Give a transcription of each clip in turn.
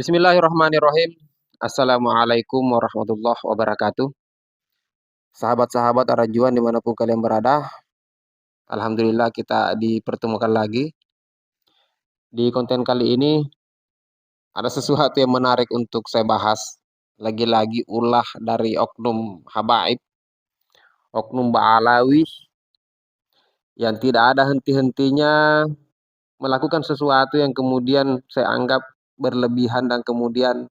Bismillahirrahmanirrahim. Assalamualaikum warahmatullahi wabarakatuh. Sahabat-sahabat Arajuan dimanapun kalian berada, alhamdulillah kita dipertemukan lagi. Di konten kali ini ada sesuatu yang menarik untuk saya bahas. Lagi-lagi ulah dari oknum habaib, oknum Ba'alawi yang tidak ada henti-hentinya melakukan sesuatu yang kemudian saya anggap berlebihan dan kemudian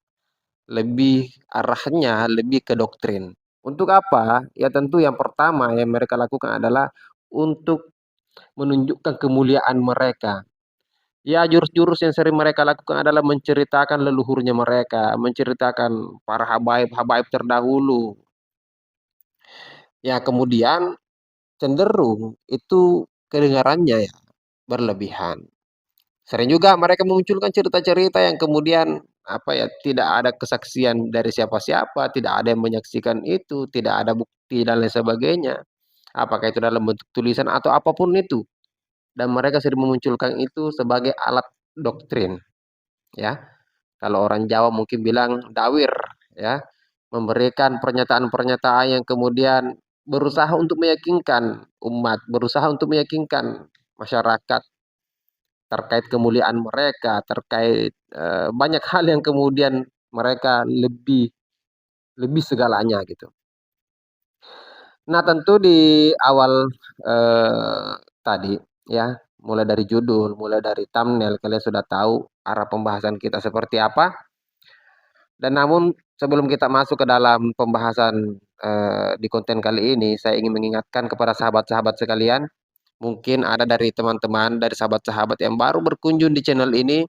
lebih arahnya lebih ke doktrin. Untuk apa? Ya tentu yang pertama yang mereka lakukan adalah untuk menunjukkan kemuliaan mereka. Ya jurus-jurus yang sering mereka lakukan adalah menceritakan leluhurnya mereka, menceritakan para habaib-habaib terdahulu. Ya kemudian cenderung itu kedengarannya ya berlebihan. Sering juga mereka memunculkan cerita-cerita yang kemudian tidak ada kesaksian dari siapa-siapa, tidak ada yang menyaksikan itu, tidak ada bukti dan lain sebagainya. Apakah itu dalam bentuk tulisan atau apapun itu. Dan mereka sering memunculkan itu sebagai alat doktrin, ya. Kalau orang Jawa mungkin bilang dawir, ya. Memberikan pernyataan-pernyataan yang kemudian berusaha untuk meyakinkan umat, berusaha untuk meyakinkan masyarakat terkait kemuliaan mereka, terkait banyak hal yang kemudian mereka lebih segalanya gitu. Nah tentu di awal tadi ya, mulai dari judul, mulai dari thumbnail kalian sudah tahu arah pembahasan kita seperti apa. Dan namun sebelum kita masuk ke dalam pembahasan di konten kali ini, saya ingin mengingatkan kepada sahabat-sahabat sekalian. Mungkin ada dari teman-teman, dari sahabat-sahabat yang baru berkunjung di channel ini,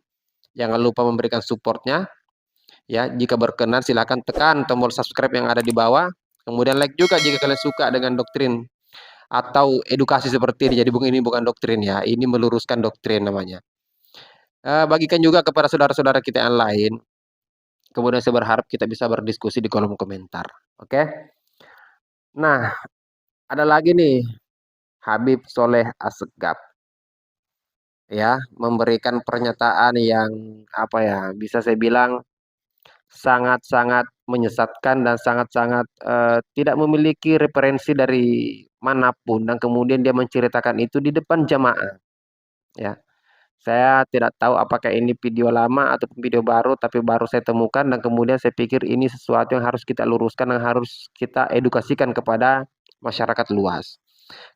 jangan lupa memberikan supportnya. Ya, jika berkenan silahkan tekan tombol subscribe yang ada di bawah. Kemudian like juga jika kalian suka dengan doktrin atau edukasi seperti ini. Jadi ini bukan doktrin ya, ini meluruskan doktrin namanya. Bagikan juga kepada saudara-saudara kita yang lain. Kemudian saya berharap kita bisa berdiskusi di kolom komentar. Oke? Nah, ada lagi nih. Habib Soleh Assegaf ya memberikan pernyataan yang bisa saya bilang sangat-sangat menyesatkan dan sangat-sangat tidak memiliki referensi dari manapun, dan kemudian dia menceritakan itu di depan jamaah ya. Saya tidak tahu apakah ini video lama atau video baru, tapi baru saya temukan dan kemudian saya pikir ini sesuatu yang harus kita luruskan, yang harus kita edukasikan kepada masyarakat luas.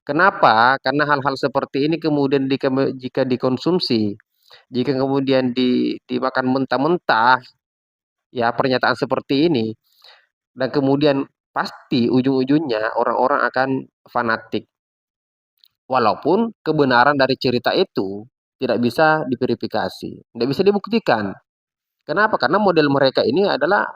Kenapa? Karena hal-hal seperti ini kemudian jika dikonsumsi, jika kemudian dimakan mentah-mentah, ya pernyataan seperti ini, dan kemudian pasti ujung-ujungnya orang-orang akan fanatik. Walaupun kebenaran dari cerita itu tidak bisa diverifikasi, tidak bisa dibuktikan. Kenapa? Karena model mereka ini adalah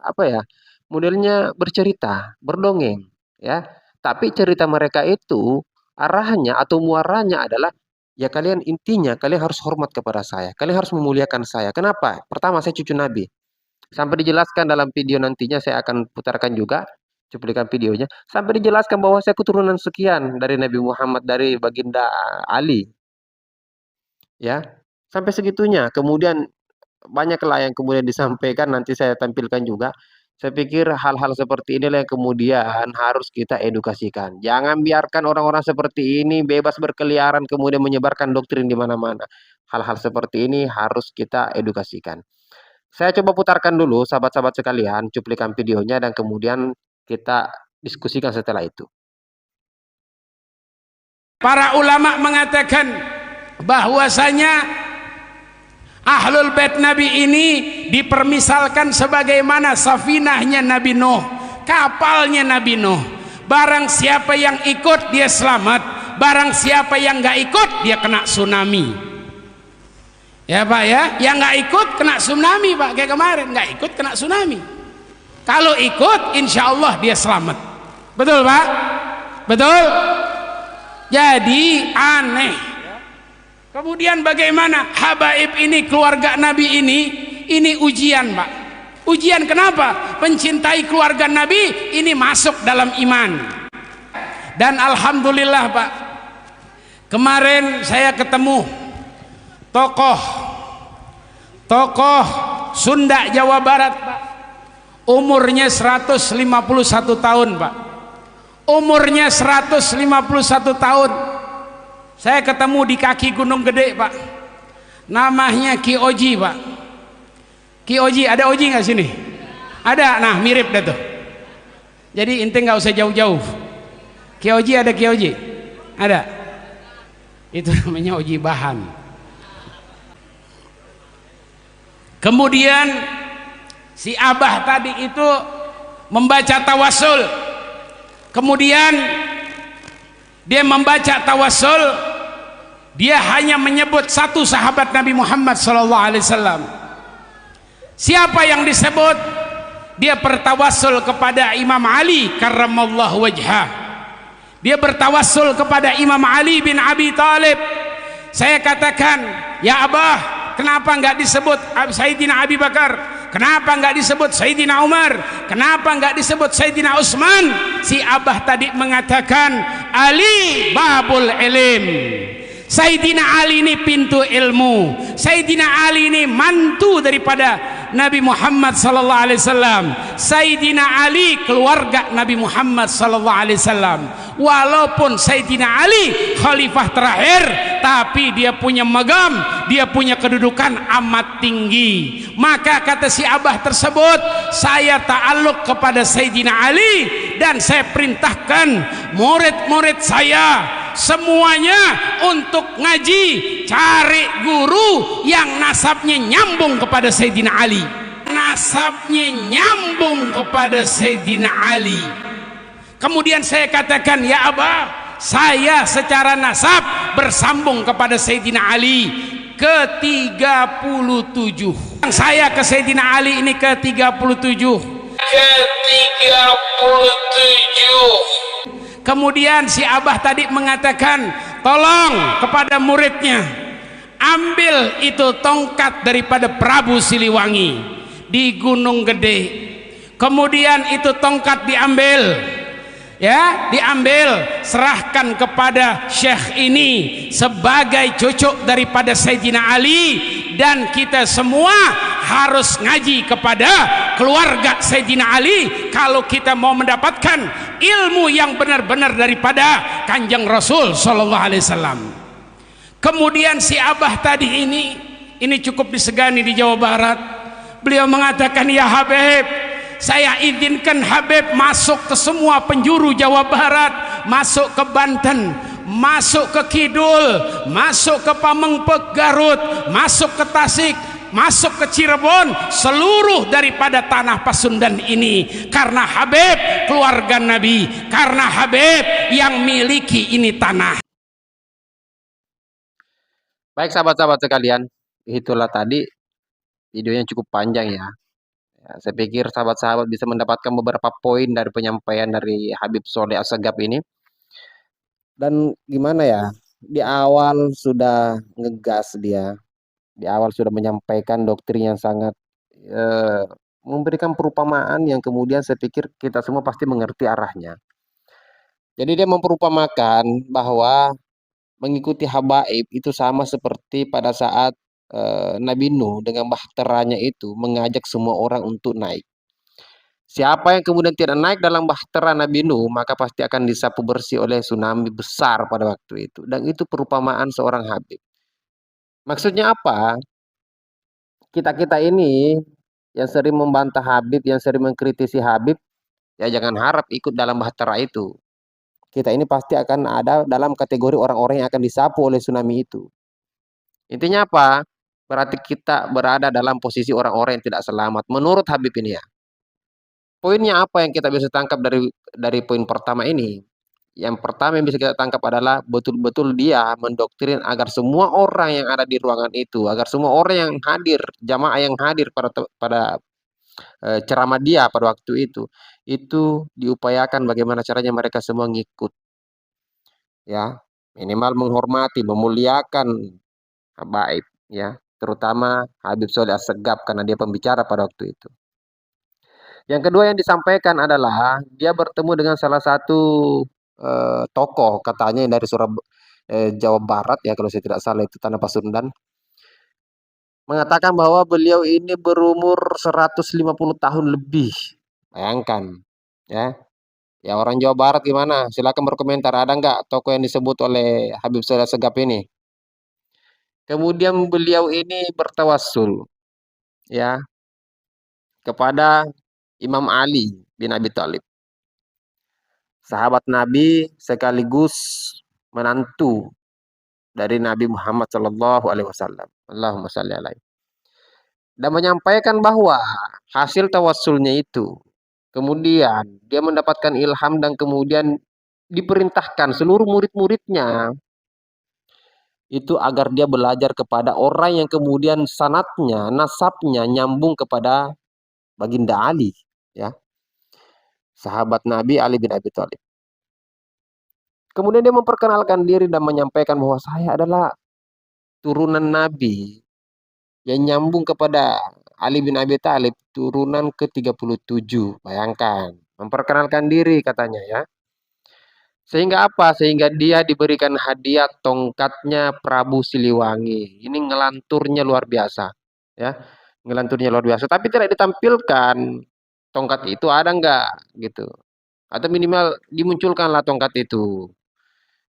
modelnya bercerita, berdongeng, ya. Tapi cerita mereka itu arahnya atau muaranya adalah ya intinya kalian harus hormat kepada saya, kalian harus memuliakan saya. Kenapa? Pertama, saya cucu Nabi. Sampai dijelaskan dalam video nantinya, saya akan putarkan juga cuplikan videonya. Sampai dijelaskan bahwa saya keturunan sekian dari Nabi Muhammad, dari baginda Ali. Ya, sampai segitunya. Kemudian banyaklah yang kemudian disampaikan, nanti saya tampilkan juga. Saya pikir hal-hal seperti inilah yang kemudian harus kita edukasikan. Jangan biarkan orang-orang seperti ini bebas berkeliaran kemudian menyebarkan doktrin di mana-mana. Hal-hal seperti ini harus kita edukasikan. Saya coba putarkan dulu sahabat-sahabat sekalian cuplikan videonya dan kemudian kita diskusikan setelah itu. Para ulama mengatakan bahwasanya Ahlul Bait Nabi ini dipermisalkan sebagaimana safinahnya Nabi Nuh, kapalnya Nabi Nuh. Barang siapa yang ikut dia selamat, barang siapa yang nggak ikut dia kena tsunami. Ya Pak ya, yang nggak ikut kena tsunami Pak, kayak kemarin nggak ikut kena tsunami. Kalau ikut insya Allah dia selamat. Betul Pak? Betul? Jadi aneh. Kemudian bagaimana habaib ini, keluarga Nabi ini ujian Pak. Ujian kenapa? Mencintai keluarga Nabi ini masuk dalam iman. Dan alhamdulillah Pak, kemarin saya ketemu tokoh Sunda Jawa Barat, Pak. Umurnya 151 tahun, Pak. Umurnya 151 tahun. Saya ketemu di kaki Gunung Gede, Pak. Namanya Ki Oji, Pak. Ki Oji, ada Oji nggak sini? Ada, nah mirip dah tuh. Jadi ente nggak usah jauh-jauh. Ki Oji ada, Ki Oji? Ada. Itu namanya Oji Bahan. Kemudian si Abah tadi itu membaca tawasul. Kemudian dia membaca tawasul, dia hanya menyebut satu sahabat Nabi Muhammad SAW. Siapa yang disebut? Dia bertawasul kepada Imam Ali karramallahu wajhah. Dia bertawasul kepada Imam Ali bin Abi Thalib. Saya katakan, ya Abah, kenapa enggak disebut Sayyidina Abi Bakar? Kenapa enggak disebut Sayyidina Umar? Kenapa enggak disebut Sayyidina Utsman? Si Abah tadi mengatakan, Ali babul ilim. Sayyidina Ali ini pintu ilmu. Sayyidina Ali ini mantu daripada Nabi Muhammad sallallahu alaihi wasallam. Sayyidina Ali keluarga Nabi Muhammad sallallahu alaihi wasallam. Walaupun Sayyidina Ali khalifah terakhir, tapi dia punya magam, dia punya kedudukan amat tinggi. Maka kata si Abah tersebut, saya ta'alluq kepada Sayyidina Ali dan saya perintahkan murid-murid saya semuanya untuk ngaji, cari guru yang nasabnya nyambung kepada Sayyidina Ali. Nasabnya nyambung kepada Sayyidina Ali. Kemudian saya katakan, ya Abah, saya secara nasab bersambung kepada Sayyidina Ali ke-37. Saya ke Sayyidina Ali ini ke-37. Kemudian si Abah tadi mengatakan, tolong kepada muridnya, ambil itu tongkat daripada Prabu Siliwangi di Gunung Gede. Kemudian itu tongkat diambil, ya, diambil, serahkan kepada Syekh ini sebagai cucu daripada Sayyidina Ali, dan kita semua harus ngaji kepada keluarga Sayyidina Ali kalau kita mau mendapatkan ilmu yang benar-benar daripada Kanjeng Rasul sallallahu alaihi wasallam. Kemudian si Abah tadi ini cukup disegani di Jawa Barat. Beliau mengatakan, ya Habib, saya izinkan Habib masuk ke semua penjuru Jawa Barat, masuk ke Banten, masuk ke Kidul, masuk ke Pamengpeuk Garut, masuk ke Tasik, masuk ke Cirebon, seluruh daripada tanah Pasundan ini, karena Habib keluarga Nabi, karena Habib yang miliki ini tanah. Baik sahabat-sahabat sekalian, itulah tadi videonya cukup panjang ya. Saya pikir sahabat-sahabat bisa mendapatkan beberapa poin dari penyampaian dari Habib Sholeh Assegaf ini. Dan gimana ya, di awal sudah ngegas dia, di awal sudah menyampaikan doktrin yang sangat memberikan perumpamaan yang kemudian saya pikir kita semua pasti mengerti arahnya. Jadi dia memperumpamakan bahwa mengikuti habaib itu sama seperti pada saat Nabi Nuh dengan bahteranya itu mengajak semua orang untuk naik. Siapa yang kemudian tidak naik dalam bahtera Nabi Nuh, maka pasti akan disapu bersih oleh tsunami besar pada waktu itu. Dan itu perumpamaan seorang Habib. Maksudnya apa? Kita-kita ini yang sering membantah Habib, yang sering mengkritisi Habib, ya jangan harap ikut dalam bahtera itu. Kita ini pasti akan ada dalam kategori orang-orang yang akan disapu oleh tsunami itu. Intinya apa? Berarti kita berada dalam posisi orang-orang yang tidak selamat. Menurut Habib ini ya. Poinnya apa yang kita bisa tangkap dari poin pertama ini? Yang pertama yang bisa kita tangkap adalah betul-betul dia mendoktrin agar semua orang yang ada di ruangan itu, agar semua orang yang hadir, jamaah yang hadir pada ceramah dia pada waktu itu diupayakan bagaimana caranya mereka semua ngikut. Ya, minimal menghormati, memuliakan habaib, ya, terutama Habib Sholeh Assegaf karena dia pembicara pada waktu itu. Yang kedua yang disampaikan adalah dia bertemu dengan salah satu tokoh katanya yang dari Jawa Barat ya kalau saya tidak salah itu Tanah Pasundan. mengatakan bahwa beliau ini berumur 150 tahun lebih. Bayangkan, ya. Ya orang Jawa Barat gimana? Silakan berkomentar. Ada nggak tokoh yang disebut oleh Habib Saudara Segaf ini? Kemudian beliau ini bertawassul, ya, kepada Imam Ali bin Abi Thalib, sahabat Nabi sekaligus menantu dari Nabi Muhammad Shallallahu Alaihi Wasallam. Allahumma shalli alaihi. Dan menyampaikan bahwa hasil tawassulnya itu, kemudian dia mendapatkan ilham dan kemudian diperintahkan seluruh murid-muridnya itu agar dia belajar kepada orang yang kemudian sanatnya, nasabnya nyambung kepada Baginda Ali, ya, sahabat Nabi Ali bin Abi Thalib. Kemudian dia memperkenalkan diri dan menyampaikan bahwa saya adalah turunan Nabi yang nyambung kepada Ali bin Abi Thalib, turunan ke-37. Bayangkan, memperkenalkan diri katanya, ya. Sehingga apa? Sehingga dia diberikan hadiah tongkatnya Prabu Siliwangi. Ini ngelanturnya luar biasa, ya. Ngelanturnya luar biasa, tapi tidak ditampilkan tongkat itu ada nggak gitu. Atau minimal dimunculkanlah tongkat itu.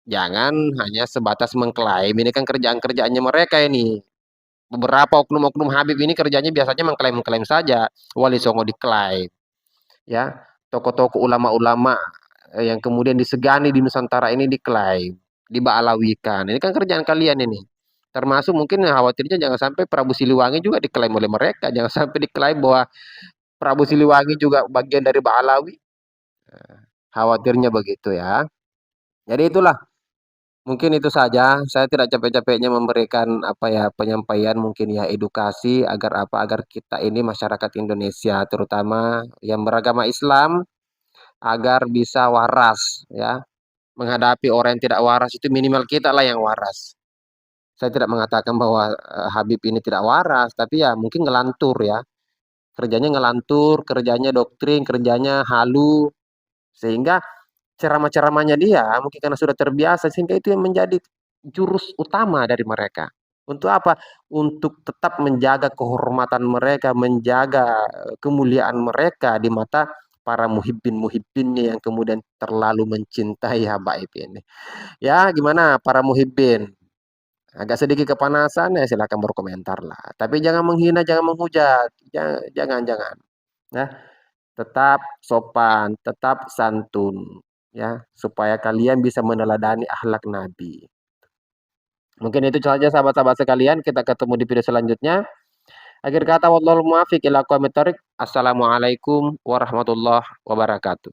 Jangan hanya sebatas mengklaim. Ini kan kerjaan-kerjaannya mereka ini. Beberapa oknum-oknum Habib ini kerjanya biasanya mengklaim-klaim saja. Wali Songo diklaim, ya. Tokoh-tokoh ulama-ulama yang kemudian disegani di Nusantara ini diklaim, diba'alawikan. Ini kan kerjaan kalian ini. Termasuk mungkin khawatirnya jangan sampai Prabu Siliwangi juga diklaim oleh mereka. Jangan sampai diklaim bahwa Prabu Siliwangi juga bagian dari Ba'alawi. Khawatirnya begitu, ya. Jadi itulah, mungkin itu saja. Saya tidak capek-capeknya memberikan apa ya penyampaian mungkin ya edukasi agar apa agar kita ini masyarakat Indonesia terutama yang beragama Islam agar bisa waras, ya, menghadapi orang yang tidak waras. Itu minimal kita lah yang waras. Saya tidak mengatakan bahwa Habib ini tidak waras, tapi ya mungkin ngelantur, ya. Kerjanya ngelantur, kerjanya doktrin, kerjanya halu, sehingga ceramah-ceramahnya dia mungkin karena sudah terbiasa sehingga itu yang menjadi jurus utama dari mereka. Untuk apa? Untuk tetap menjaga kehormatan mereka, menjaga kemuliaan mereka di mata para muhibbin-muhibbinnya yang kemudian terlalu mencintai habaib ini. Ya, gimana para muhibbin? Agak sedikit kepanasan ya silakan berkomentar lah. Tapi jangan menghina, jangan menghujat. Jangan, jangan, jangan. Ya, tetap sopan, tetap santun, ya, supaya kalian bisa meneladani akhlak Nabi. Mungkin itu saja sahabat-sahabat sekalian, kita ketemu di video selanjutnya. Akhir kata wallahul muwaffiq ila aqwamit thoriq. Assalamualaikum warahmatullahi wabarakatuh.